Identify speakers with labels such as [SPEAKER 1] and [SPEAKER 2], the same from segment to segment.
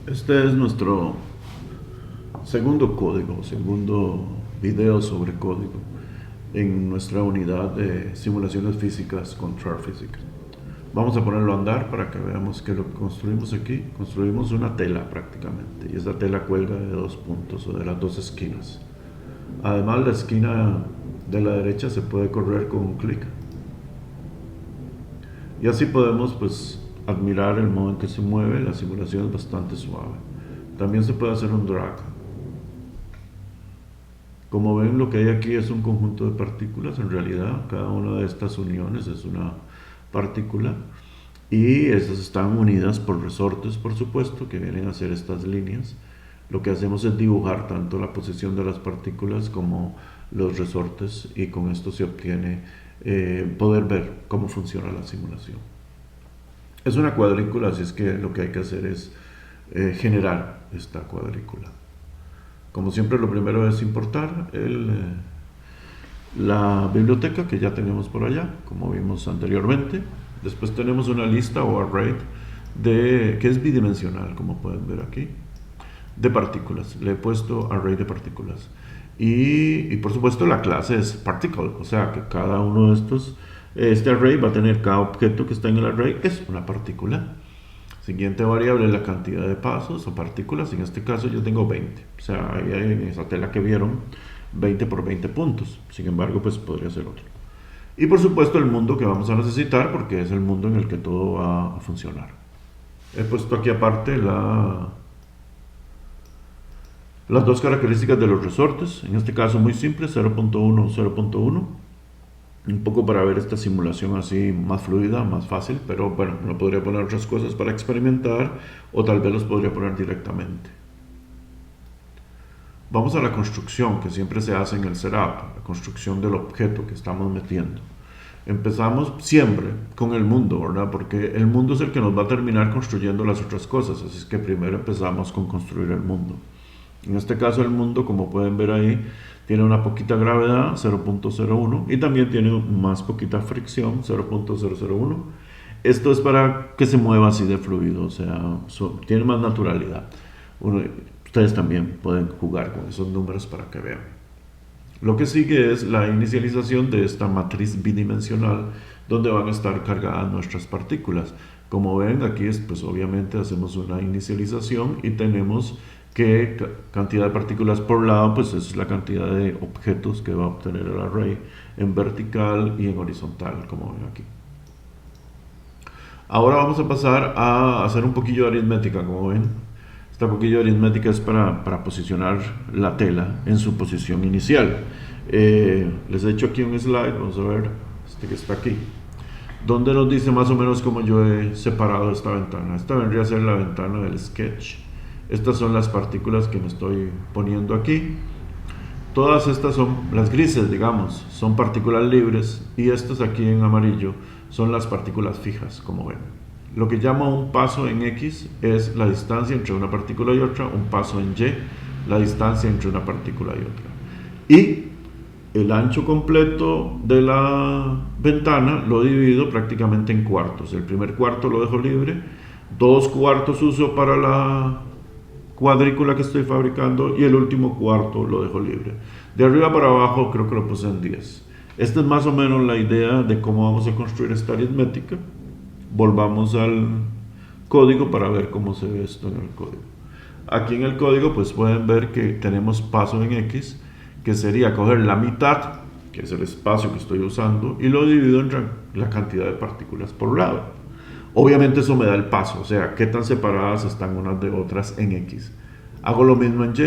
[SPEAKER 1] Este es nuestro segundo video sobre código en nuestra unidad de simulaciones físicas con Char Physics. Vamos a ponerlo a andar para que veamos qué es lo que construimos aquí. Construimos una tela prácticamente y esta tela cuelga de dos puntos o de las dos esquinas. Además, la esquina de la derecha se puede correr con un clic y así podemos admirar el modo en que se mueve. La simulación es bastante suave. También se puede hacer un drag. Como ven, lo que hay aquí es un conjunto de partículas. En realidad, cada una de estas uniones es una partícula y estas están unidas por resortes, por supuesto, que vienen a ser estas líneas. Lo que hacemos es dibujar tanto la posición de las partículas como los resortes, y con esto se obtiene poder ver cómo funciona la simulación. Es una cuadrícula, así es que lo que hay que hacer es generar esta cuadrícula. Como siempre, lo primero es importar la biblioteca que ya tenemos por allá, como vimos anteriormente. Después tenemos una lista o array que es bidimensional, como pueden ver aquí, de partículas. Le he puesto array de partículas. Y por supuesto la clase es particle, o sea que cada uno de estos, este array va a tener, cada objeto que está en el array es una partícula. Siguiente variable es la cantidad de pasos o partículas. En este caso yo tengo 20. O sea, ahí en esa tela que vieron, 20 por 20 puntos. Sin embargo, pues podría ser otro. Y por supuesto el mundo que vamos a necesitar, porque es el mundo en el que todo va a funcionar. He puesto aquí aparte las dos características de los resortes. En este caso muy simple, 0.1, 0.1. Un poco para ver esta simulación así más fluida, más fácil, pero bueno, no podría poner otras cosas para experimentar, o tal vez los podría poner directamente. Vamos a la construcción que siempre se hace en el setup, la construcción del objeto que estamos metiendo. Empezamos siempre con el mundo, ¿verdad? Porque el mundo es el que nos va a terminar construyendo las otras cosas, así es que primero empezamos con construir el mundo. En este caso el mundo, como pueden ver ahí, tiene una poquita gravedad, 0.01, y también tiene más poquita fricción, 0.001. Esto es para que se mueva así de fluido, o sea, tiene más naturalidad. Ustedes también pueden jugar con esos números para que vean. Lo que sigue es la inicialización de esta matriz bidimensional donde van a estar cargadas nuestras partículas. Como ven, aquí pues obviamente hacemos una inicialización y tenemos que cantidad de partículas por lado, pues es la cantidad de objetos que va a obtener el array en vertical y en horizontal, como ven aquí. Ahora vamos a pasar a hacer un poquillo de aritmética, como ven. Esta poquillo de aritmética es para posicionar la tela en su posición inicial. Les he hecho aquí un slide, vamos a ver, este que está aquí, donde nos dice más o menos cómo yo he separado esta ventana. Esta vendría a ser la ventana del sketch. Estas son las partículas que me estoy poniendo aquí. Todas estas son las grises, digamos, son partículas libres, y estas aquí en amarillo son las partículas fijas, como ven. Lo que llamo un paso en X es la distancia entre una partícula y otra, un paso en Y, la distancia entre una partícula y otra. Y el ancho completo de la ventana lo divido prácticamente en cuartos. El primer cuarto lo dejo libre, 2/4 uso para la cuadrícula que estoy fabricando y el último cuarto lo dejo libre. De arriba para abajo creo que lo puse en 10. Esta es más o menos la idea de cómo vamos a construir esta aritmética. Volvamos al código para ver cómo se ve esto en el código. Aquí en el código pues pueden ver que tenemos paso en X, que sería coger la mitad, que es el espacio que estoy usando, y lo divido entre la cantidad de partículas por lado. Obviamente eso me da el paso, o sea, qué tan separadas están unas de otras en X. Hago lo mismo en Y.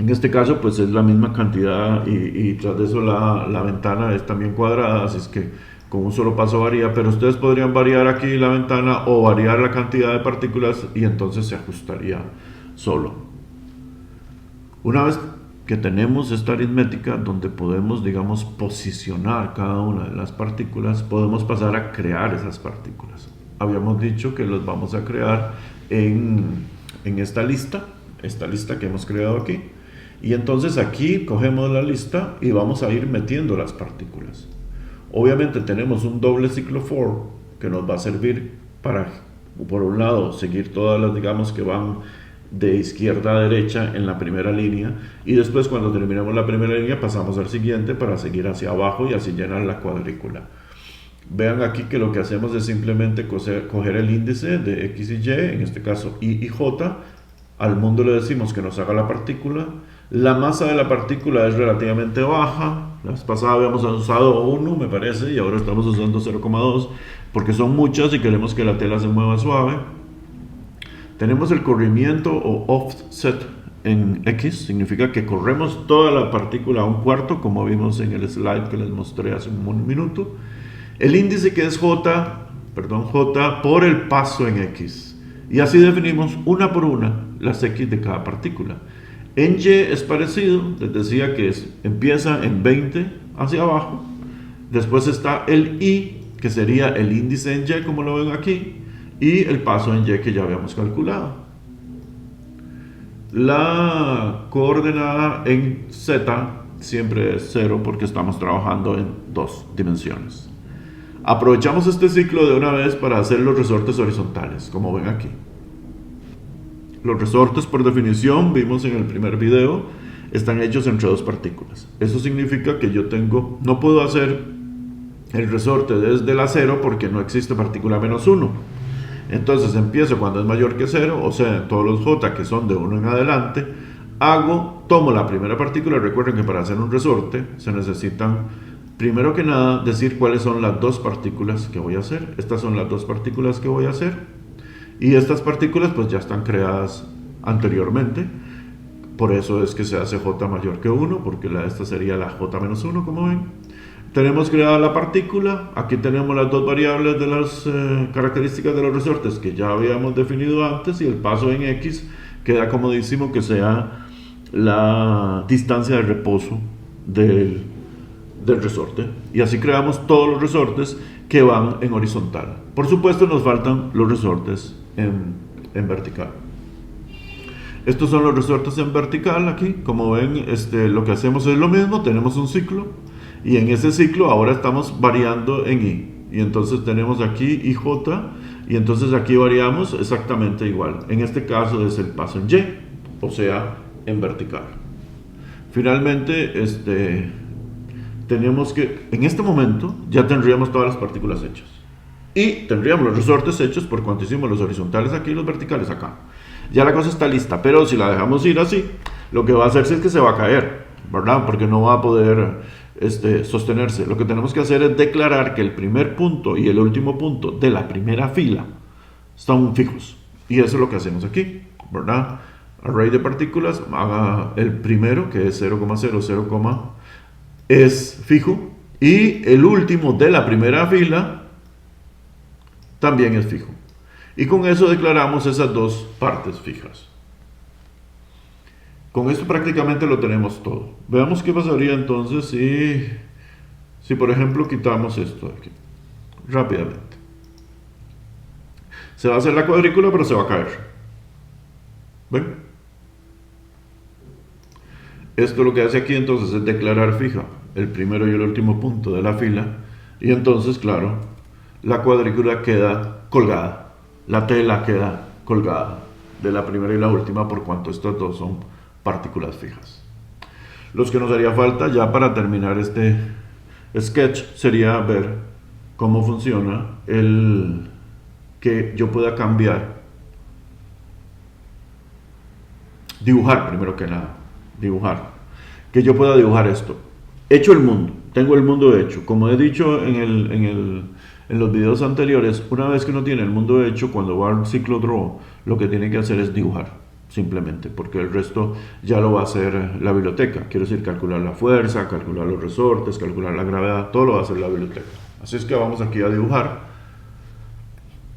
[SPEAKER 1] En este caso pues es la misma cantidad, y tras de eso la ventana es también cuadrada, así es que con un solo paso varía, pero ustedes podrían variar aquí la ventana o variar la cantidad de partículas y entonces se ajustaría solo. Una vez que tenemos esta aritmética donde podemos, digamos, posicionar cada una de las partículas, podemos pasar a crear esas partículas. Habíamos dicho que los vamos a crear en esta lista que hemos creado aquí. Y entonces aquí cogemos la lista y vamos a ir metiendo las partículas. Obviamente tenemos un doble ciclo for que nos va a servir para por un lado, seguir todas las, digamos, que van de izquierda a derecha en la primera línea, y después cuando terminemos la primera línea pasamos al siguiente para seguir hacia abajo y así llenar la cuadrícula. Vean aquí que lo que hacemos es simplemente coger el índice de X y Y, en este caso I y J. Al mundo le decimos que nos haga la partícula. La masa de la partícula es relativamente baja. La vez pasada habíamos usado 1, me parece, y ahora estamos usando 0,2 porque son muchas y queremos que la tela se mueva suave. Tenemos el corrimiento o offset en X, significa que corremos toda la partícula a un cuarto, como vimos en el slide que les mostré hace un minuto. El índice que es J por el paso en X. Y así definimos una por una las X de cada partícula. En Y es parecido, les decía que empieza en 20 hacia abajo. Después está el I, que sería el índice en Y, como lo ven aquí, y el paso en Y que ya habíamos calculado. La coordenada en Z siempre es 0 porque estamos trabajando en 2 dimensiones. Aprovechamos este ciclo de una vez para hacer los resortes horizontales, como ven aquí. Los resortes, por definición, vimos en el primer video, están hechos entre dos partículas. Eso significa que no puedo hacer el resorte desde la 0 porque no existe partícula menos 1. Entonces empiezo cuando es mayor que 0, o sea, todos los J que son de 1 en adelante, tomo la primera partícula. Recuerden que para hacer un resorte se necesitan, primero que nada, decir cuáles son las dos partículas que voy a hacer. Estas son las dos partículas que voy a hacer. Y estas partículas pues ya están creadas anteriormente. Por eso es que se hace J mayor que 1, porque esta sería la J menos 1, como ven. Tenemos creada la partícula. Aquí tenemos las dos variables de las características de los resortes que ya habíamos definido antes. Y el paso en X queda comodísimo que sea la distancia de reposo del resorte. Y así creamos todos los resortes que van en horizontal. Por supuesto nos faltan los resortes en vertical. Estos son los resortes en vertical aquí. Como ven, lo que hacemos es lo mismo. Tenemos un ciclo y en ese ciclo ahora estamos variando en I. Y entonces tenemos aquí IJ y entonces aquí variamos exactamente igual. En este caso es el paso en Y, o sea, en vertical. Finalmente, tenemos que, en este momento, ya tendríamos todas las partículas hechas. Y tendríamos los resortes hechos por cuanto hicimos los horizontales aquí y los verticales acá. Ya la cosa está lista, pero si la dejamos ir así, lo que va a hacerse es que se va a caer, ¿verdad? Porque no va a poder sostenerse. Lo que tenemos que hacer es declarar que el primer punto y el último punto de la primera fila están fijos. Y eso es lo que hacemos aquí, ¿verdad? Array de partículas, haga el primero, que es 0,0, es fijo, y el último de la primera fila también es fijo. Y con eso declaramos esas dos partes fijas. Con esto prácticamente lo tenemos todo. Veamos qué pasaría entonces si por ejemplo quitamos esto de aquí rápidamente. Se va a hacer la cuadrícula, pero se va a caer. ¿Ven? Esto lo que hace aquí entonces es declarar fija el primero y el último punto de la fila. Y entonces, claro, la cuadrícula queda colgada. La tela queda colgada de la primera y la última por cuanto estas dos son partículas fijas. Los que nos haría falta ya para terminar este sketch sería ver cómo funciona el que yo pueda cambiar, dibujar primero que nada, que yo pueda dibujar esto. Hecho el mundo, tengo el mundo hecho. Como he dicho en los videos anteriores, una vez que uno tiene el mundo hecho, cuando va al ciclo Draw, lo que tiene que hacer es dibujar, simplemente, porque el resto ya lo va a hacer la biblioteca. Quiero decir, calcular la fuerza, calcular los resortes, calcular la gravedad, todo lo va a hacer la biblioteca. Así es que vamos aquí a dibujar.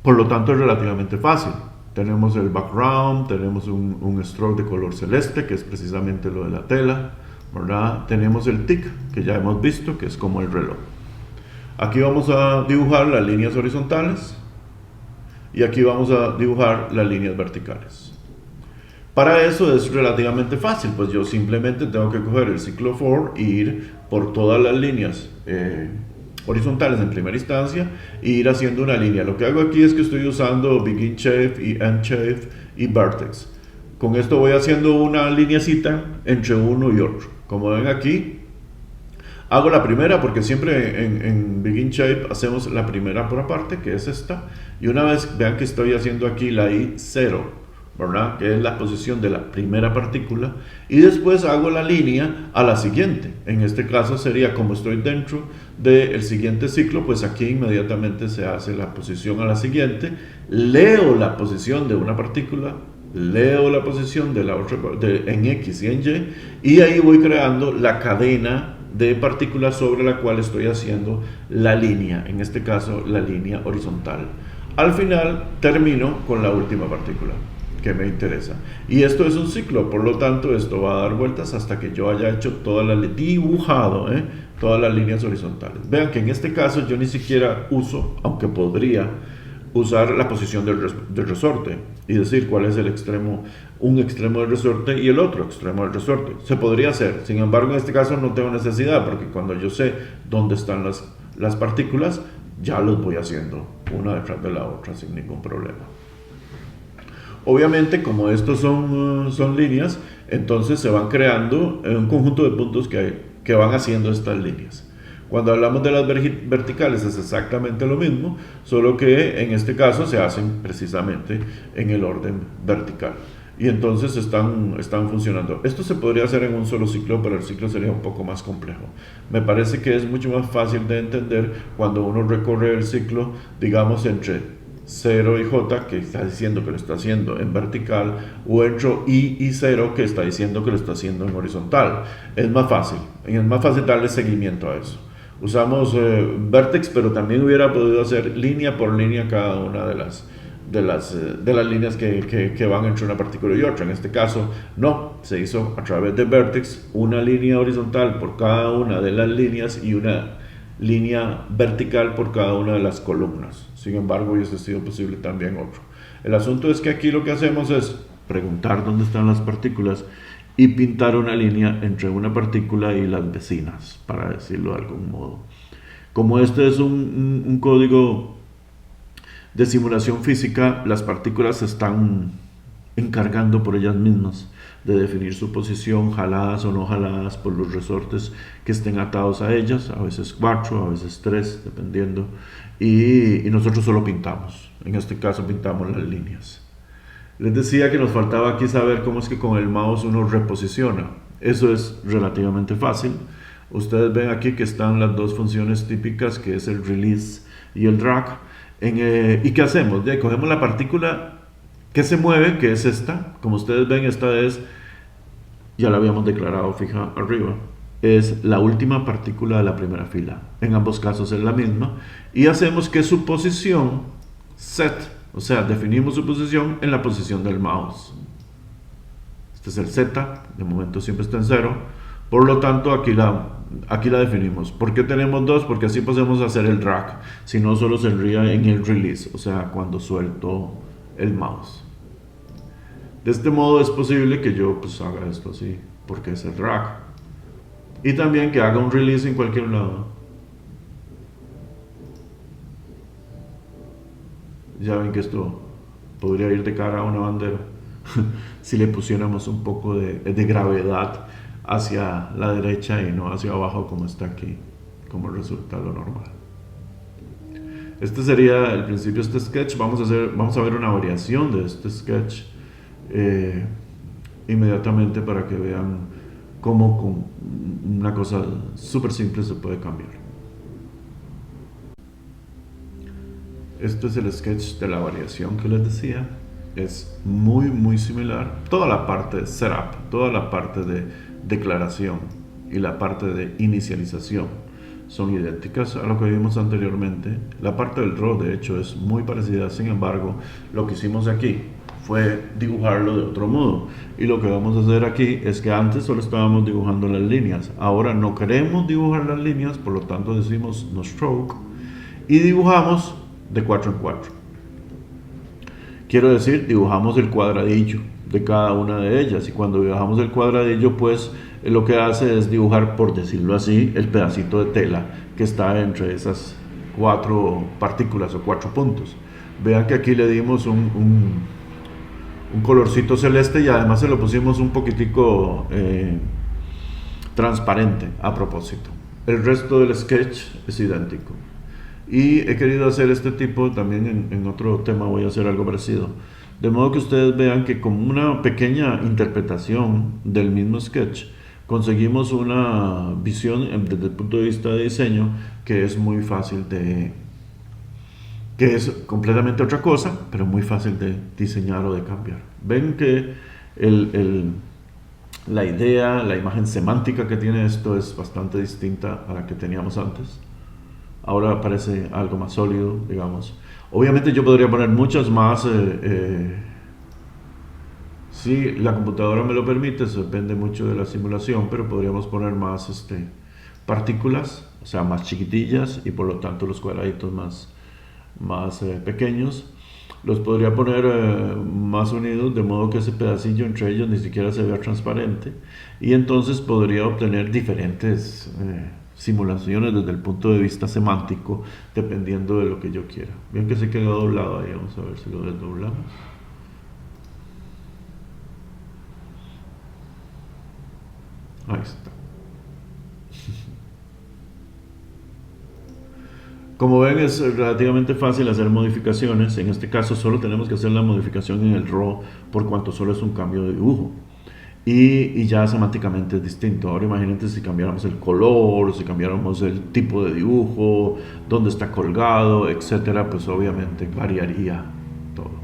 [SPEAKER 1] Por lo tanto, es relativamente fácil. Tenemos el background, tenemos un stroke de color celeste, que es precisamente lo de la tela, ¿verdad? Tenemos el tick, que ya hemos visto, que es como el reloj. Aquí vamos a dibujar las líneas horizontales y aquí vamos a dibujar las líneas verticales. Para eso es relativamente fácil, pues yo simplemente tengo que coger el ciclo for e ir por todas las líneas horizontales en primera instancia e ir haciendo una línea. Lo que hago aquí es que estoy usando Begin Shape y End Shape y Vertex. Con esto voy haciendo una lineacita entre uno y otro. Como ven aquí, hago la primera porque siempre en Begin Shape hacemos la primera por aparte, que es esta. Y una vez vean que estoy haciendo aquí la I0, ¿verdad? Que es la posición de la primera partícula. Y después hago la línea a la siguiente. En este caso sería como estoy dentro del siguiente ciclo, pues aquí inmediatamente se hace la posición a la siguiente. Leo la posición de una partícula, leo la posición de la otra en X y en Y, y ahí voy creando la cadena de partículas sobre la cual estoy haciendo la línea, en este caso la línea horizontal. Al final termino con la última partícula que me interesa, y esto es un ciclo, por lo tanto esto va a dar vueltas hasta que yo haya hecho dibujado todas las líneas horizontales. Vean que en este caso yo ni siquiera uso, aunque podría usar la posición del resorte y decir cuál es el extremo, un extremo del resorte y el otro extremo del resorte. Se podría hacer, sin embargo en este caso no tengo necesidad, porque cuando yo sé dónde están las partículas, ya los voy haciendo una detrás de la otra sin ningún problema. Obviamente, como estos son líneas, entonces se van creando un conjunto de puntos que van haciendo estas líneas. Cuando hablamos de las verticales es exactamente lo mismo, solo que en este caso se hacen precisamente en el orden vertical. Y entonces están funcionando. Esto se podría hacer en un solo ciclo, pero el ciclo sería un poco más complejo. Me parece que es mucho más fácil de entender cuando uno recorre el ciclo, digamos, entre 0 y J, que está diciendo que lo está haciendo en vertical, o entre I y 0, que está diciendo que lo está haciendo en horizontal. Es más fácil darle seguimiento a eso. Usamos Vertex, pero también hubiera podido hacer línea por línea cada una de las líneas que van entre una partícula y otra. En este caso, no, se hizo a través de Vertex una línea horizontal por cada una de las líneas y una línea vertical por cada una de las columnas. Sin embargo, hubiese sido posible también otro. El asunto es que aquí lo que hacemos es preguntar dónde están las partículas y pintar una línea entre una partícula y las vecinas, para decirlo de algún modo. Como este es un código de simulación física, las partículas se están encargando por ellas mismas de definir su posición, jaladas o no jaladas por los resortes que estén atados a ellas, a veces 4, a veces 3, dependiendo, y nosotros solo pintamos. En este caso pintamos las líneas. Les decía que nos faltaba aquí saber cómo es que con el mouse uno reposiciona. Eso es relativamente fácil. Ustedes ven aquí que están las dos funciones típicas, que es el release y el drag. ¿Y qué hacemos? Ya cogemos la partícula que se mueve, que es esta. Como ustedes ven, esta es, ya la habíamos declarado fija arriba, es la última partícula de la primera fila. En ambos casos es la misma. Y hacemos que su posición set, o sea, definimos su posición en la posición del mouse. Este es el Z, de momento siempre está en 0. Por lo tanto, aquí la definimos. ¿Por qué tenemos 2? Porque así podemos hacer el drag. Si no, solo sería en el release, o sea, cuando suelto el mouse. De este modo es posible que yo pues haga esto así, porque es el drag. Y también que haga un release en cualquier lado. Ya ven que esto podría ir de cara a una bandera si le pusiéramos un poco de gravedad hacia la derecha y no hacia abajo como está aquí, como resulta lo normal. Este sería el principio de este sketch. Vamos a ver una variación de este sketch inmediatamente para que vean cómo con una cosa súper simple se puede cambiar. Este es el sketch de la variación que les decía. Es muy similar. Toda la parte de setup, toda la parte de declaración y la parte de inicialización son idénticas a lo que vimos anteriormente. La parte del draw, de hecho, es muy parecida. Sin embargo, lo que hicimos aquí fue dibujarlo de otro modo. Y lo que vamos a hacer aquí es que antes solo estábamos dibujando las líneas. Ahora no queremos dibujar las líneas, por lo tanto decimos no stroke y dibujamos de 4 en 4. Quiero decir, dibujamos el cuadradillo de cada una de ellas, y cuando dibujamos el cuadradillo pues lo que hace es dibujar, por decirlo así, el pedacito de tela que está entre esas 4 partículas o 4 puntos. Vean que aquí le dimos un colorcito celeste y además se lo pusimos un poquitico transparente a propósito. El resto del sketch es idéntico. Y he querido hacer este tipo, también en otro tema voy a hacer algo parecido. De modo que ustedes vean que con una pequeña interpretación del mismo sketch, conseguimos una visión desde el punto de vista de diseño que es muy fácil que es completamente otra cosa, pero muy fácil de diseñar o de cambiar. Ven que la idea, la imagen semántica que tiene esto es bastante distinta a la que teníamos antes. Ahora parece algo más sólido, digamos. Obviamente yo podría poner muchas más, si la computadora me lo permite, eso depende mucho de la simulación, pero podríamos poner más partículas, o sea, más chiquitillas y por lo tanto los cuadraditos más pequeños. Los podría poner más unidos de modo que ese pedacillo entre ellos ni siquiera se vea transparente y entonces podría obtener diferentes simulaciones desde el punto de vista semántico dependiendo de lo que yo quiera. Bien que se quedó doblado ahí, vamos a ver si lo desdoblamos. Ahí está. Como ven, es relativamente fácil hacer modificaciones. En este caso solo tenemos que hacer la modificación en el RAW por cuanto solo es un cambio de dibujo. Y ya semánticamente es distinto. Ahora imagínate si cambiáramos el color, si cambiáramos el tipo de dibujo, dónde está colgado, etcétera, pues obviamente variaría todo.